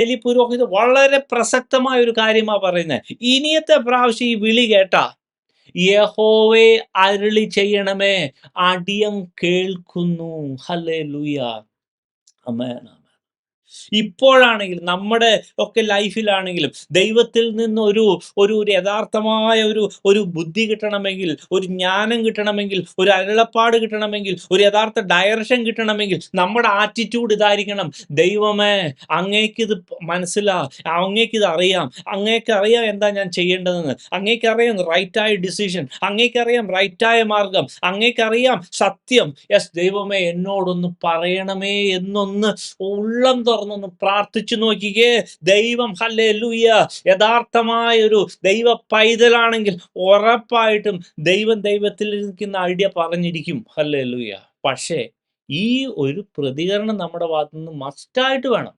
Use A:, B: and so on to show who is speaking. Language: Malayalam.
A: ഏലി പുരോഹിത വളരെ പ്രസക്തമായ ഒരു കാര്യമാണ് പറയുന്നത്. ഇനിയത്തെ പ്രാവശ്യം ഈ വിളി കേട്ടാ യഹോവേ അരുളി ചെയ്യണമേ, അടിയം കേൾക്കുന്നു. ഹല്ലേലൂയ. ആമേൻ. ഇപ്പോഴാണെങ്കിലും നമ്മുടെ ഒക്കെ ലൈഫിലാണെങ്കിലും ദൈവത്തിൽ നിന്ന് ഒരു ഒരു ഒരു യഥാർത്ഥമായ ഒരു ഒരു ബുദ്ധി കിട്ടണമെങ്കിൽ, ഒരു ജ്ഞാനം കിട്ടണമെങ്കിൽ, ഒരു അരുളപ്പാട് കിട്ടണമെങ്കിൽ, ഒരു യഥാർത്ഥ ഡയറക്ഷൻ കിട്ടണമെങ്കിൽ നമ്മുടെ ആറ്റിറ്റ്യൂഡ് ഇതായിരിക്കണം. ദൈവമേ, അങ്ങേക്കിത് അങ്ങേക്കിത് അറിയാം, അങ്ങേക്കറിയാം എന്താ ഞാൻ ചെയ്യേണ്ടതെന്ന്, അങ്ങേക്കറിയാം റൈറ്റായ ഡിസിഷൻ, അങ്ങേക്കറിയാം റൈറ്റായ മാർഗം, അങ്ങേക്കറിയാം സത്യം. യെസ് ദൈവമേ, എന്നോടൊന്ന് പറയണമേ എന്നൊന്ന് ഉള്ളം തുറന്നൊന്ന് പ്രാർത്ഥിച്ചു നോക്കിക്കേ. ദൈവം ഹല്ലേലൂയ യഥാർത്ഥമായ ഒരു ദൈവ പൈതലാണെങ്കിൽ ഉറപ്പായിട്ടും ദൈവത്തിൽ ഇരിക്കുന്ന ഐഡിയ പറഞ്ഞിരിക്കും. ഹല്ലേലൂയ. പക്ഷേ ഈ ഒരു പ്രതികരണം നമ്മുടെ ഭാഗത്തുനിന്ന് മസ്റ്റായിട്ട് വേണം.